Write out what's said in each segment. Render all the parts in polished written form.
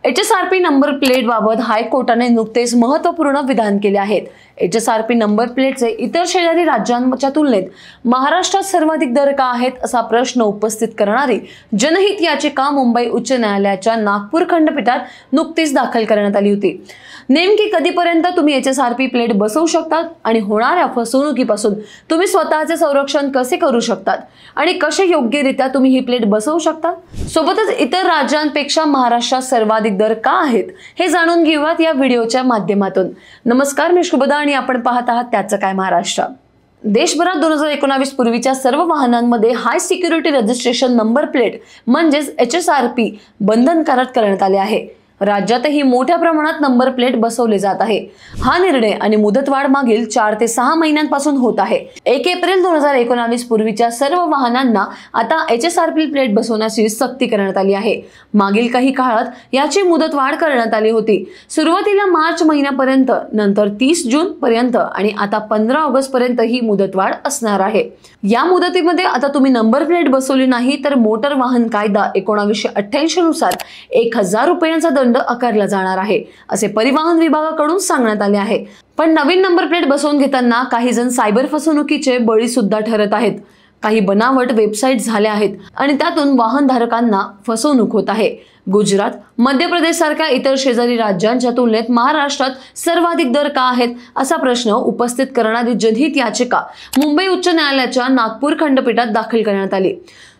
HSRP number plate बाबत हायकोर्टाने नुकतेच महत्त्वपूर्ण विधान केले आहेत। HSRP नंबर प्लेटचे इतर शेजारी राज्यांच्या तुलनेत महाराष्ट्रात सर्वाधिक दर का आहेत असा प्रश्न उपस्थित करणारी जनहित याचिका मुंबई उच्च न्यायालयाच्या नागपूर खंडपीठात नुकतीच दाखल करण्यात आली होती। नेमकी कधीपर्यंत तुम्ही HSRP प्लेट बसवू शकतात आणि होणाऱ्या फसवणुकीपासून तुम्ही स्वतःचे संरक्षण कसे करू शकतात आणि कसे योग्यरित्या तुम्ही ही प्लेट बसवू शकता, सोबतच इतर राज्यांपेक्षा महाराष्ट्रात सर्वाधिक दर का आहेत हे जाणून घेऊयात या व्हिडिओच्या माध्यमातून। नमस्कार, मी शुभदा आणि आपण पाहत आहात त्याचं काय महाराष्ट्र। देशभरात 2019 पूर्वीच्या सर्व वाहनांमध्ये हाय सिक्युरिटी रजिस्ट्रेशन नंबर प्लेट म्हणजेच HSRP बंधनकारक करण्यात आले आहे। राज्यातही मोठ्या प्रमाणात नंबर प्लेट बसवले जात आहे। हा निर्णय आणि मुदतवाढ मागील 4 ते 6 महिन्यांपासून होत आहे। 1 एप्रिल 2019 पूर्वीच्या सर्व वाहनांना आता HSRP प्लेट बसवण्याची सक्ती करण्यात आली आहे। मागील काही काळात याची मुदतवाढ करण्यात आली होती। सुरुवातीला मार्च महिन्यापर्यंत, नंतर 30 जून पर्यंत आणि आता 15 ऑगस्ट पर्यंत ही मुदतवाढ असणार आहे। या मुदतीमध्ये आता तुम्ही नंबर प्लेट बसवली नाही तर मोटर वाहन कायदा 1988 नुसार 1000 रुपयांचा दंड आकारला जाणार आहे असे परिवहन विभागाकडून सांगण्यात आले आहे। पण नवीन नंबर प्लेट बसवून घेताना काही जण सायबर फसवणुकीचे बळी सुद्धा ठरत आहेत। काही बनावट वेबसाईट झाल्या आहेत आणि त्यातून वाहनधारकांना फसवणूक होत आहे। गुजरात, मध्य प्रदेश सारख्या इतर शेजारी राज्यांच्या तुलनेत महाराष्ट्रात सर्वाधिक दर का आहेत असा प्रश्न उपस्थित करणारी जनहित याचिका मुंबई उच्च न्यायालयाच्या नागपूर खंडपीठात दाखल करण्यात आली।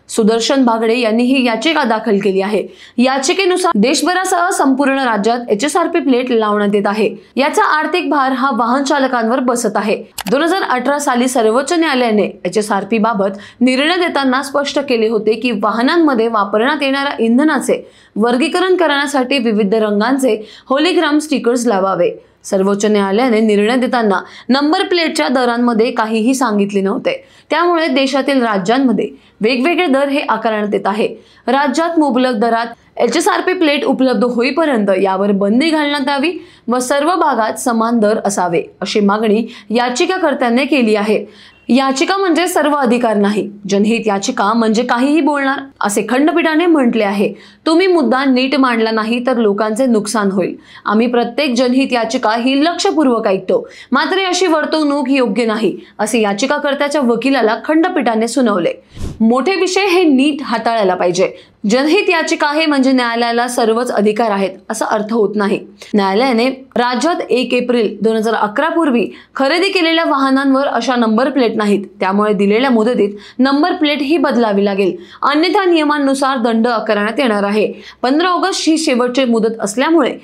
सुदर्शन भागडे यांनी ही याचिका दाखल केली आहे। याचिकेनुसार देशभरासह संपूर्ण राज्यात HSRP प्लेट लावण्यात येत आहे। याचा आर्थिक भार हा वाहन चालकांवर बसत आहे। 2018 साली सर्वोच्च न्यायालयाने HSRP बाबत निर्णय देताना स्पष्ट केले होते की वाहनांमध्ये वापरण्यात येणाऱ्या इंधनाचे वर्गीकरण करण्यासाठी विविध रंगांचे होलोग्राम स्टिकर्स लावावे। सर्वोच्च न्यायालयाने निर्णय देताना नंबर प्लेटच्या दरांमध्ये काहीही सांगितले नव्हते। त्यामुळे देशातील राज्यांमध्ये वेगवेगळे दर हे आकारण्यात येत आहे। राज्यात मुबलक दरात HSRP प्लेट उपलब्ध होईपर्यंत यावर बंदी घालण्यात यावी व सर्व भागात समान दर असावे अशी मागणी याचिकाकर्त्यांनी केली आहे। याचिका म्हणजे सर्व अधिकार नाही, जनहित याचिका म्हणजे काहीही बोलणार असे खंडपीठाने म्हटले आहे। तुम्ही मुद्दा नीट मांडला नाही तर लोकांचे नुकसान होईल। आम्ही प्रत्येक जनहित याचिका ही लक्षपूर्वक ऐकतो, मात्र अशी वर्तवणूक योग्य नाही असे याचिकाकर्त्याच्या वकिलाला खंडपीठाने सुनावले। मोठे विषय हे नीट हाताळायला पाहिजे। जनहित याचिका आहे म्हणजे न्यायालयाला सर्वच अधिकार आहेत असा अर्थ होत नाही। न्यायालयाने राज्यात 1 एप्रिल 2011 पूर्वी खरेदी केलेल्या वाहनांवर अशा नंबर प्लेट नाहीत, त्यामुळे दिलेल्या मुदतीत नंबर प्लेट ही बदलावी लागेल, अन्यथा नियमांनुसार दंड आकारण्यात येणार आहे। 15 ऑगस्ट ही शेवटची मुदत असल्यामुळे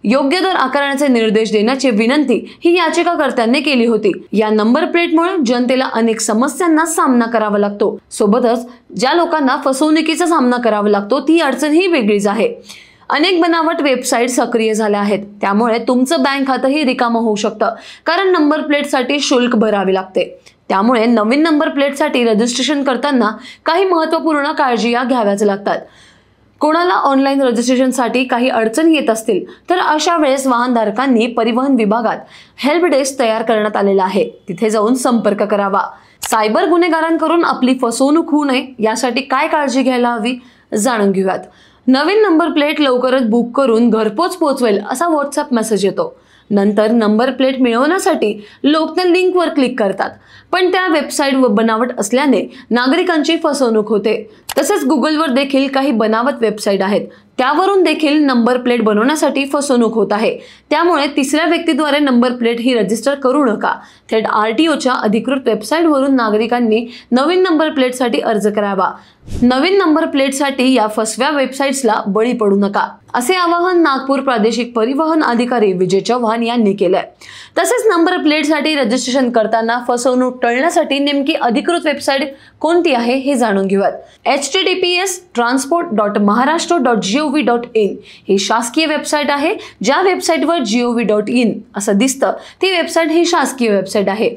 योग्य दर आकारण्याचे निर्देश देण्याची विनंती ही याचिकाकर्त्यांनी केली होती। या नंबर प्लेटमुळे जनतेला अनेक समस्यांना सामना करावा लागतो, सोबतच ज्या लोकांना फसवणुकीचा सामना करावा लागतो ती अडचण ही वेगळीच आहे। अनेक बनावट वेबसाईट सक्रिय झाल्या आहेत, त्यामुळे तुमचं बँक खातंही रिकामं होऊ शकतं, कारण नंबर प्लेटसाठी शुल्क भरावे लागते। त्यामुळे नवीन नंबर प्लेटसाठी रजिस्ट्रेशन करताना काही महत्त्वपूर्ण काळजी घ्याव्याच लागतात। कोणाला ऑनलाईन रजिस्ट्रेशनसाठी काही अडचणी येत असतील तर अशा वेळेस वाहनधारकांनी परिवहन विभागात हेल्प डेस्क तयार करण्यात आलेला आहे, तिथे जाऊन संपर्क करावा। सायबर गुन्हेगारांकडून आपली फसवणूक होऊ नये यासाठी काय काळजी घ्यायला हवी जाणून घेऊयात। नवीन नंबर प्लेट लवकरच बुक करून घरपोच पोहोचवेल असा व्हॉट्सअप मेसेज येतो। नंतर नंबर प्लेट मिळवण्यासाठी लोक त्या लिंकवर क्लिक करतात, पण त्या वेबसाईट बनावट असल्याने नागरिकांची फसवणूक होते। तसेच गुगलवर देखील काही बनावट वेबसाईट आहेत, त्यावरून देखील नंबर प्लेट बनवण्यासाठी फसवणूक होत आहे। त्यामुळे तिसऱ्या व्यक्तीद्वारे नंबर प्लेट ही रजिस्टर करू नका। थेट RTOच्या अधिकृत वेबसाईटवरून नागरिकांनी नवीन नंबर प्लेटसाठी अर्ज करावा। नवीन नंबर प्लेटसाठी या फसव्या वेबसाईट्सला बळी पडू नका असे आवाहन नागपूर प्रादेशिक परिवहन अधिकारी विजय चव्हाण यांनी केलंय। तसेच नंबर प्लेटसाठी रजिस्ट्रेशन करताना फसवणूक टळण्यासाठी नेमकी अधिकृत वेबसाईट कोणती आहे हे जाणून घेऊयात। https://transport.maharashtra.gov.in ही शासकीय वेबसाईट आहे। ज्या वेबसाईटवर gov.in असं दिसतं ती वेबसाईट ही शासकीय वेबसाईट आहे।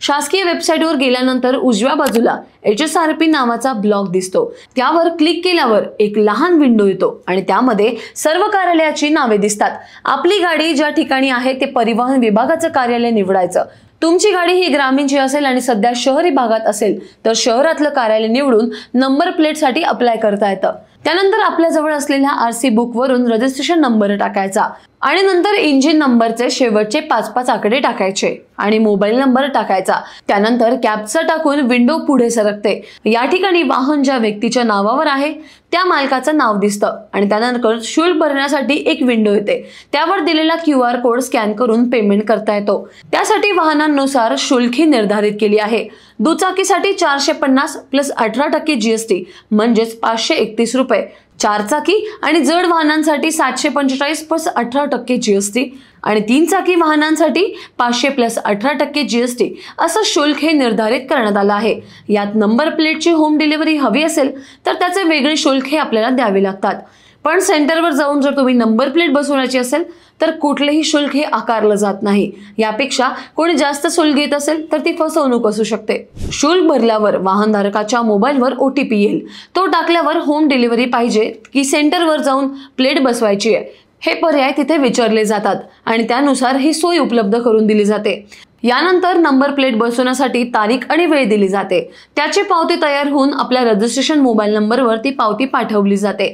शासकीय वेबसाईटवर गेल्यानंतर उजव्या बाजूला HSRP नावाचा ब्लॉग दिसतो, त्यावर क्लिक केल्यावर एक लहान विंडो येतो आणि त्यामध्ये सर्व कार्यालयाची नावे दिसतात। आपली गाडी ज्या ठिकाणी आहे ते परिवहन विभागाचं कार्यालय निवडायचं। तुमची गाडी ही ग्रामीणची असेल आणि सध्या शहरी भागात असेल तर शहरातलं कार्यालय निवडून नंबर प्लेटसाठी अप्लाय करता येतं। त्यानंतर आपल्या जवळ असलेल्या आरसी बुक वरून रजिस्ट्रेशन नंबर टाकायचा आणि नंतर इंजिन नंबरचे शेवटचे 5 आकडे टाकायचे आणि मोबाईल नंबर टाकायचा। त्यानंतर कॅप्चा टाकून विंडो पुढे सरकते। या ठिकाणी वाहन ज्या व्यक्तीच्या नावावर आहे त्या मालकाचं नाव दिसतं आणि त्यानंतर शुल्क भरण्यासाठी एक विंडो येते। त्यावर दिलेला QR कोड स्कॅन करून पेमेंट करता येतो। त्यासाठी वाहनांनुसार शुल्क ही निर्धारित केली आहे। दुचाकीसाठी 450 प्लस 18% GST म्हणजेच 531 रुपये, 4 चाकी आणि जड वाहनांसाठी 745 प्लस 18% GST आणि 3 चाकी वाहनांसाठी 500 प्लस 18% GST असं शुल्क हे निर्धारित करण्यात आलं आहे। यात नंबर प्लेटची होम डिलिव्हरी हवी असेल तर त्याचे वेगळे शुल्क हे आपल्याला द्यावे लागतात। पण सेंटरवर जाऊन जर तुम्ही नंबर प्लेट बसवण्याची असेल तर कुठलेही शुल्क हे आकारलं जात नाही। यापेक्षा कोणी जास्त शुल्क घेत असेल तर ती फसवणूक असू शकते। शुल्क भरल्यावर वाहनधारकाच्या मोबाईलवर OTP येईल। तो टाकल्यावर होम डिलिव्हरी पाहिजे की सेंटरवर जाऊन प्लेट बसवायची आहे हे पर्याय तिथे विचारले जातात आणि त्यानुसार ही सोय उपलब्ध करून दिली जाते। यानंतर नंबर प्लेट बसवण्यासाठी तारीख आणि वेळ दिली जाते। त्याची पावती तयार होऊन आपल्या रजिस्ट्रेशन मोबाईल नंबरवर ती पावती पाठवली जाते।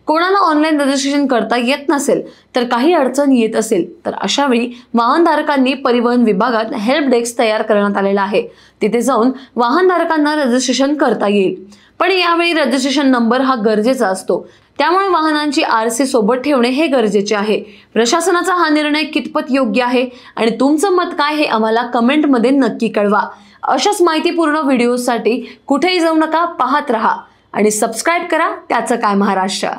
कोणाला ऑनलाईन रजिस्ट्रेशन करता येत नसेल तर काही अडचण येत असेल तर अशा वेळी वाहनधारकांनी परिवहन विभागात हेल्प डेस्क तयार करण्यात आलेला आहे। तिथे जाऊन वाहनधारकांना रजिस्ट्रेशन करता येईल। पण यावेळी रजिस्ट्रेशन नंबर हा गरजेचा असतो। त्यामुळे वाहनांची आरसी सोबत ठेवणे हे गरजेचे आहे। प्रशासनाचा हा निर्णय कितपत योग्य आहे आणि तुमचं मत काय हे आम्हाला कमेंटमध्ये नक्की कळवा। अशाच माहितीपूर्ण व्हिडिओसाठी कुठेही जाऊ नका, पाहत रहा आणि सबस्क्राइब करा त्याचं काय महाराष्ट्र।